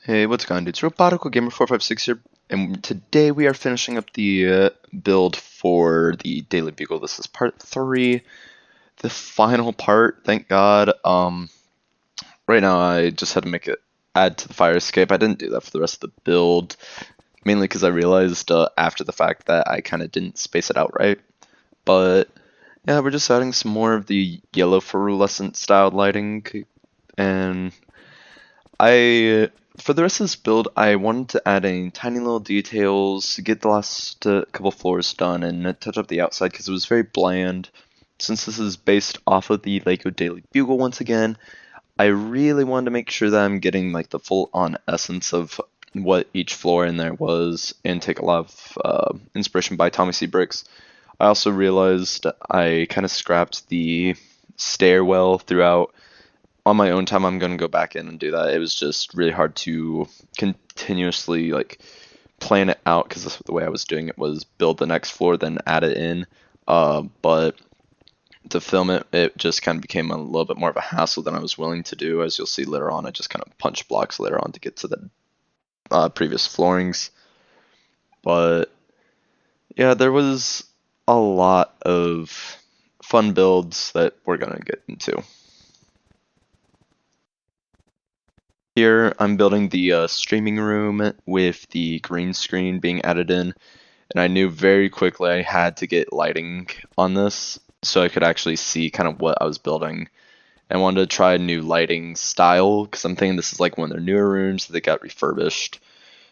Hey, what's going on, dudes? Robotical Gamer 456 here, and today we are finishing up the build for the Daily Bugle. This is part 3, the final part, thank God. Right now I just had to add to the fire escape. I didn't do that for the rest of the build, mainly because I realized after the fact that I kind of didn't space it out right. But yeah, we're just adding some more of the yellow fluorescent styled lighting, and for the rest of this build, I wanted to add in tiny little details, get the last couple floors done, and touch up the outside because it was very bland. Since this is based off of the Lego Daily Bugle once again, I really wanted to make sure that I'm getting like the full-on essence of what each floor in there was, and take a lot of inspiration by Tommy C. Bricks. I also realized I kind of scrapped the stairwell throughout. On my own time, I'm going to go back in and do that. It was just really hard to continuously like plan it out because the way I was doing it was build the next floor, then add it in. But to film it, it just kind of became a little bit more of a hassle than I was willing to do. As you'll see later on, I just kind of punch blocks later on to get to the previous floorings. But yeah, there was a lot of fun builds that we're going to get into. Here I'm building the streaming room with the green screen being added in, and I knew very quickly I had to get lighting on this so I could actually see kind of what I was building. I wanted to try a new lighting style because I'm thinking this is like one of their newer rooms that got refurbished.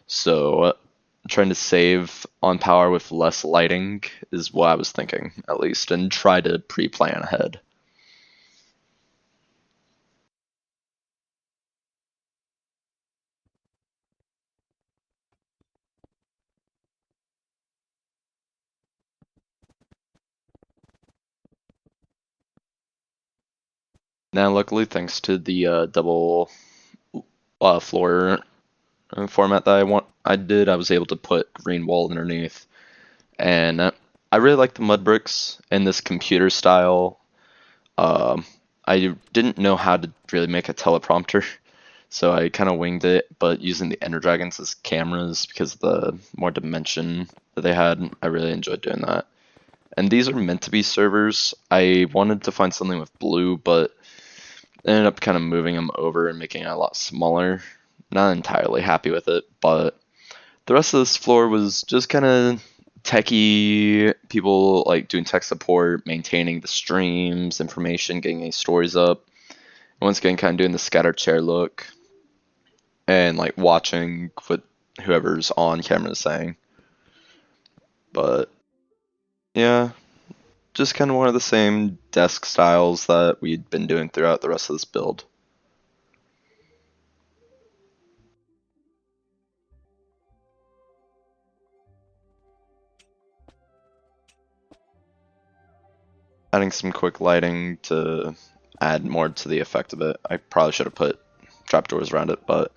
So trying to save on power with less lighting is what I was thinking, at least, and try to pre-plan ahead. Now, luckily, thanks to the double floor format that I was able to put green wall underneath, and I really like the mud bricks in this computer style. I didn't know how to really make a teleprompter, so I kind of winged it, but using the Ender Dragons as cameras because of the more dimension that they had, I really enjoyed doing that. And these are meant to be servers. I wanted to find something with blue, but ended up kind of moving them over and making it a lot smaller. Not entirely happy with it, but the rest of this floor was just kind of techie people like doing tech support, maintaining the streams, information, getting any stories up. And once again, kind of doing the scatter chair look and like watching what whoever's on camera is saying. But yeah, just kind of one of the same desk styles that we'd been doing throughout the rest of this build. Adding some quick lighting to add more to the effect of it. I probably should have put trapdoors around it, but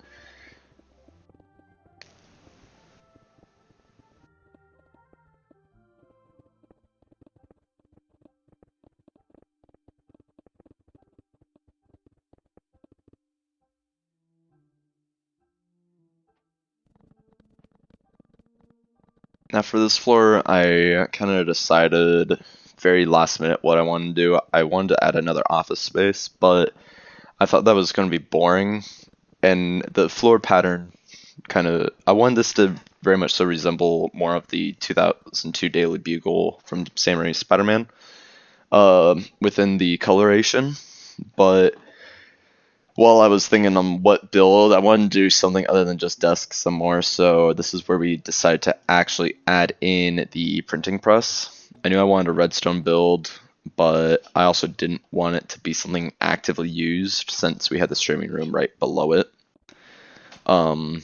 now for this floor, I kind of decided very last minute what I wanted to do. I wanted to add another office space, but I thought that was going to be boring, and the floor pattern I wanted this to very much so resemble more of the 2002 Daily Bugle from Sam Raimi's Spider-Man within the coloration, but while I was thinking on what build, I wanted to do something other than just desks some more, so this is where we decided to actually add in the printing press. I knew I wanted a redstone build, but I also didn't want it to be something actively used since we had the streaming room right below it. Um,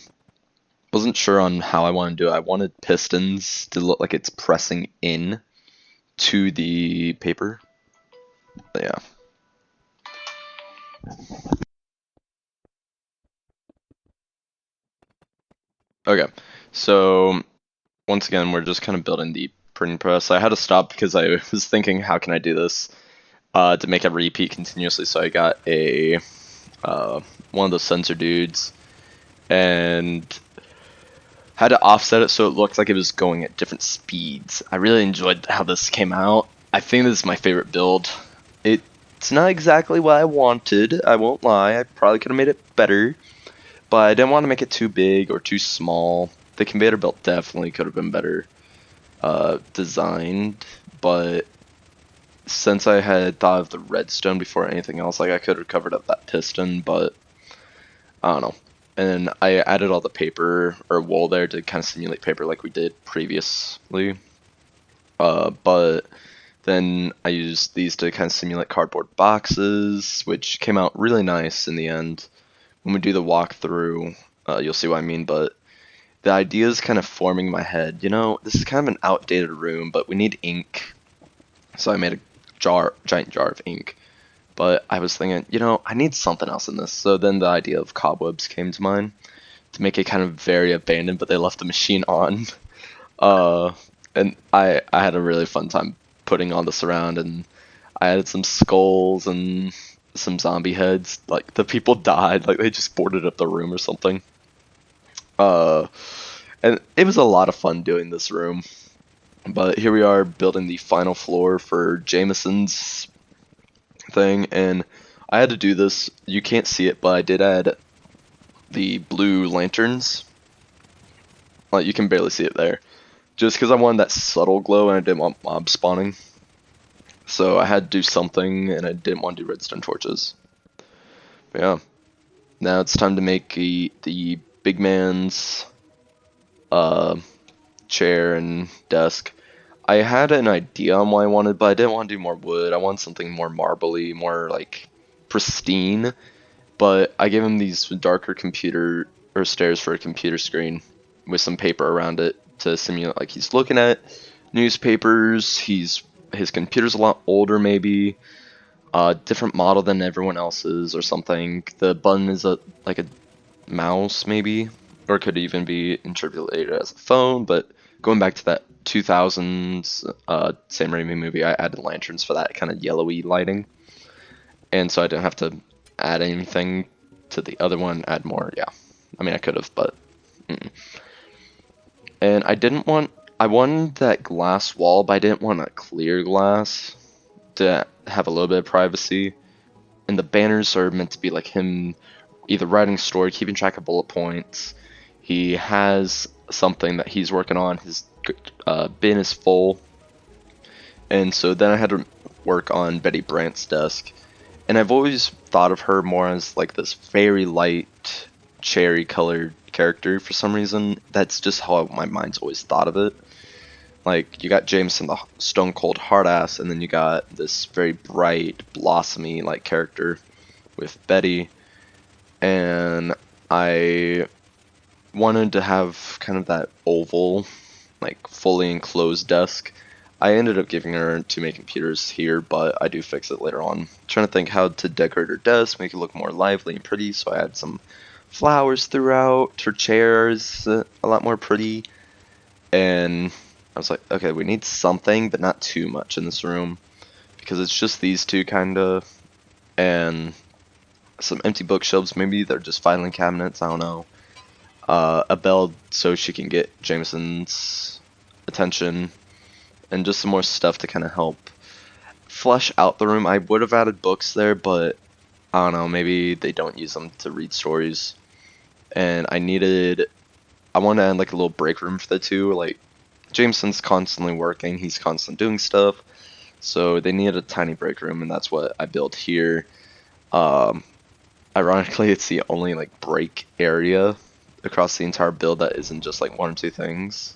wasn't sure on how I wanted to do it. I wanted pistons to look like it's pressing in to the paper. But yeah. Okay. So once again, we're just kind of building the printing press. I had to stop because I was thinking, how can I do this to make it repeat continuously? So I got a one of those sensor dudes, and had to offset it so it looked like it was going at different speeds. I really enjoyed how this came out. I think this is my favorite build. It's not exactly what I wanted, I won't lie. I probably could have made it better, but I didn't want to make it too big or too small. The conveyor belt definitely could have been better designed, but since I had thought of the redstone before anything else, like I could have covered up that piston, but I don't know. And I added all the paper or wool there to kind of simulate paper like we did previously. But then I used these to kind of simulate cardboard boxes, which came out really nice in the end. When we do the walkthrough, you'll see what I mean, but the idea is kind of forming in my head. You know, this is kind of an outdated room, but we need ink. So I made a giant jar of ink. But I was thinking, you know, I need something else in this. So then the idea of cobwebs came to mind to make it kind of very abandoned, but they left the machine on. Uh, and I had a really fun time putting all this around, and I added some skulls and some zombie heads. Like the people died, like they just boarded up the room or something. Uh, and it was a lot of fun doing this room. But here we are building the final floor for Jameson's thing, and I had to do this. You can't see it, but I did add the blue lanterns. Like you can barely see it there, just because I wanted that subtle glow and I didn't want mobs spawning. So I had to do something, and I didn't want to do redstone torches. But yeah, now it's time to make the big man's uh, chair and desk. I had an idea on what I wanted, but I didn't want to do more wood. I wanted something more marbly, more like pristine. But I gave him these darker computer or stairs for a computer screen with some paper around it to simulate like he's looking at newspapers. His computer's a lot older, maybe different model than everyone else's or something. The button is like a mouse maybe, or it could even be interpolated as a phone. But going back to that 2000s Sam Raimi movie, I added lanterns for that kind of yellowy lighting, and so I didn't have to add anything to the other one. Add more, yeah. I mean, I could have, but and I wanted that glass wall, but I didn't want a clear glass to have a little bit of privacy. And the banners are meant to be like him either writing a story, keeping track of bullet points. He has something that he's working on. His bin is full. And so then I had to work on Betty Brant's desk. And I've always thought of her more as like this very light, cherry colored character for some reason. That's just how my mind's always thought of it. Like, you got Jameson, the stone cold hard ass, and then you got this very bright, blossomy like character with Betty. And I wanted to have kind of that oval, like fully enclosed desk. I ended up giving her two main computers here, but I do fix it later on. Trying to think how to decorate her desk, make it look more lively and pretty, so I had some flowers throughout. Her chair is a lot more pretty. And I was like, okay, we need something, but not too much in this room, because it's just these two, kind of. And some empty bookshelves, maybe they're just filing cabinets, I don't know. A bell so she can get Jameson's attention, and just some more stuff to kind of help flesh out the room. I would have added books there, but I don't know, maybe they don't use them to read stories. And I wanted to add like a little break room for the two. Like, Jameson's constantly working, he's constantly doing stuff, so they needed a tiny break room, and that's what I built here. Ironically, it's the only like break area across the entire build that isn't just like one or two things.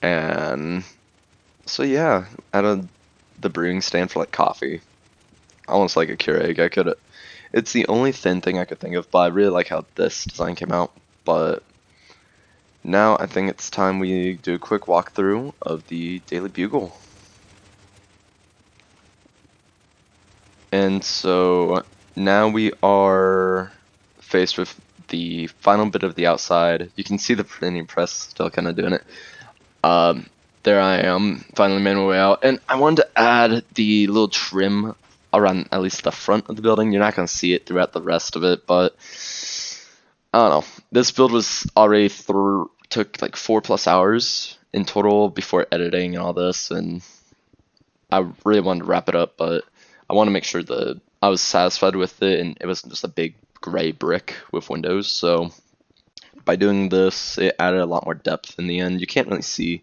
And so yeah, added the brewing stand for like coffee, almost like a Keurig. It's the only thin thing I could think of, but I really like how this design came out. But now I think it's time we do a quick walkthrough of the Daily Bugle. And so now we are faced with the final bit of the outside. You can see the printing press still kind of doing it. There I am, finally made my way out. And I wanted to add the little trim around at least the front of the building. You're not going to see it throughout the rest of it, but I don't know. This build was already through, took like 4+ hours in total before editing and all this, and I really wanted to wrap it up, but I want to make sure that I was satisfied with it and it wasn't just a big gray brick with windows. So by doing this, it added a lot more depth in the end. You can't really see,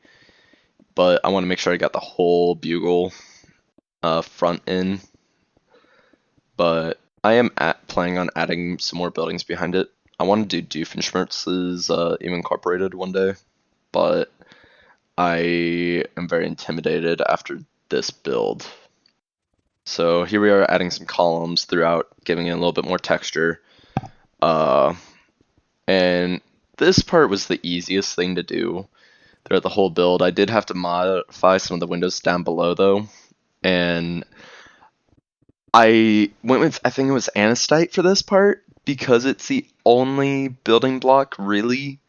but I want to make sure I got the whole bugle front in. But I am planning on adding some more buildings behind it. I want to do Doofenshmirtz's even incorporated one day, but I am very intimidated after this build. So here we are adding some columns throughout, giving it a little bit more texture. Uh, and this part was the easiest thing to do throughout the whole build. I did have to modify some of the windows down below though, and I went with, I think it was Anastite for this part because it's the only building block really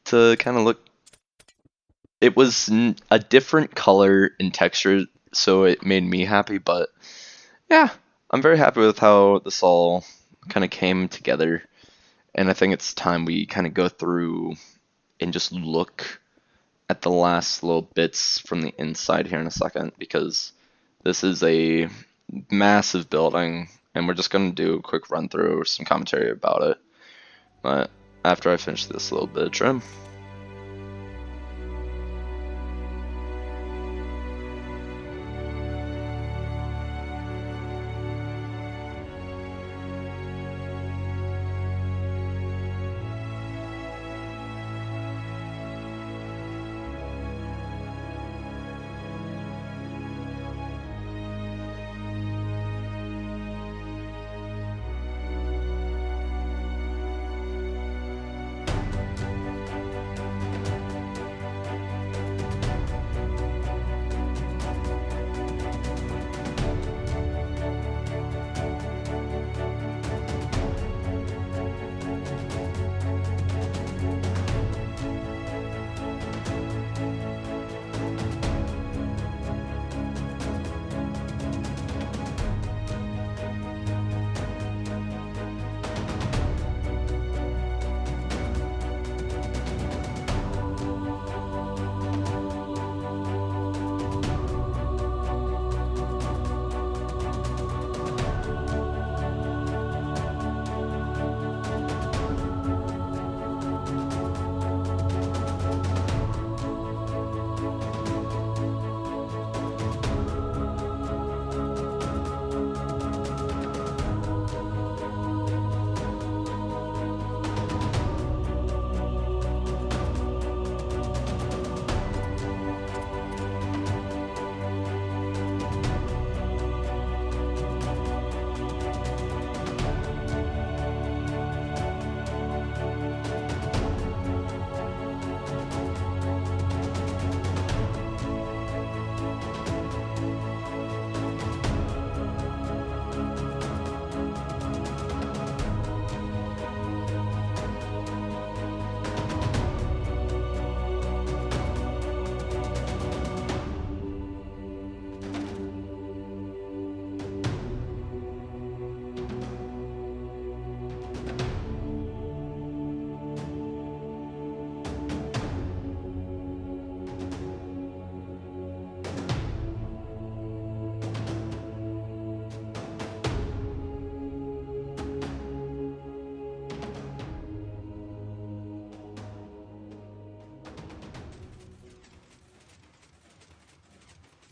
to kind of look. It was a different color and texture, so it made me happy, but yeah, I'm very happy with how this all kind of came together. And I think it's time we kind of go through and just look at the last little bits from the inside here in a second, because this is a massive building and we're just going to do a quick run through or some commentary about it. But after I finish this little bit of trim.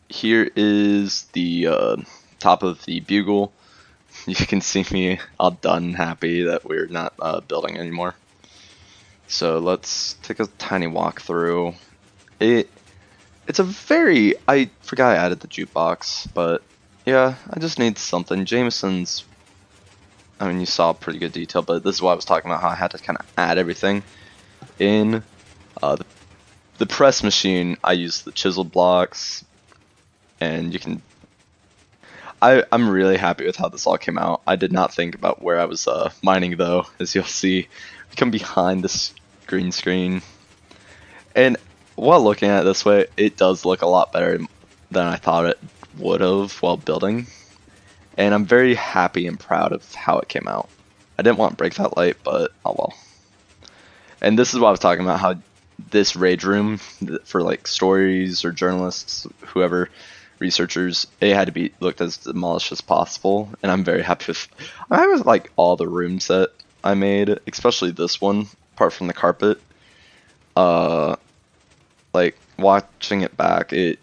Here is the top of the bugle. You can see me all done happy that we're not building anymore. So let's take a tiny walk through. It's a very, I forgot I added the jukebox, but yeah, I just need something. Jameson's, I mean, you saw pretty good detail, but this is why I was talking about how I had to kind of add everything in. The press machine, I used the chiseled blocks, and you can, I'm really happy with how this all came out. I did not think about where I was mining though, as you'll see. We come behind this green screen, and while looking at it this way, it does look a lot better than I thought it would have while building. And I'm very happy and proud of how it came out. I didn't want to break that light, but oh well. And this is what I was talking about, how this rage room for like stories or journalists, whoever, researchers, it had to be looked as demolished as possible. And I'm very happy with, I was like all the rooms that I made, especially this one, apart from the carpet. Uh, like watching it back, it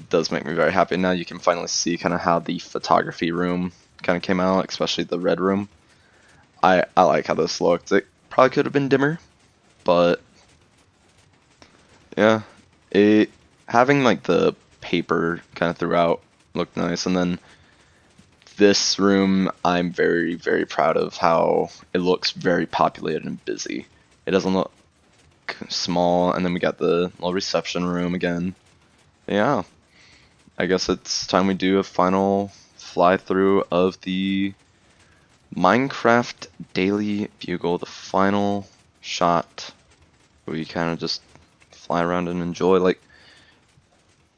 does make me very happy. Now you can finally see kind of how the photography room kind of came out, especially the red room. I like how this looked. It probably could have been dimmer, but yeah, it having like the paper kind of throughout looked nice, and then this room I'm very proud of how it looks very populated and busy. It doesn't look small, and then we got the little reception room again. Yeah, I guess it's time we do a final fly through of the Minecraft Daily Bugle, the final shot. We kind of just fly around and enjoy. Like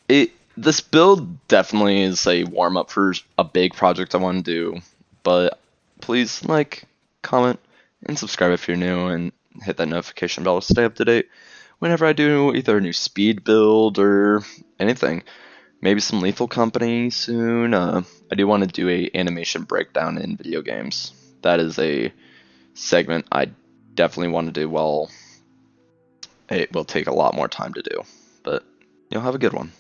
it, this build definitely is a warm up for a big project I want to do. But please like, comment, and subscribe if you're new, and hit that notification bell to stay up to date whenever I do either a new speed build or anything. Maybe some Lethal Company soon. I do want to do a animation breakdown in video games. That is a segment I definitely want to do. Well, it will take a lot more time to do, but you'll have a good one.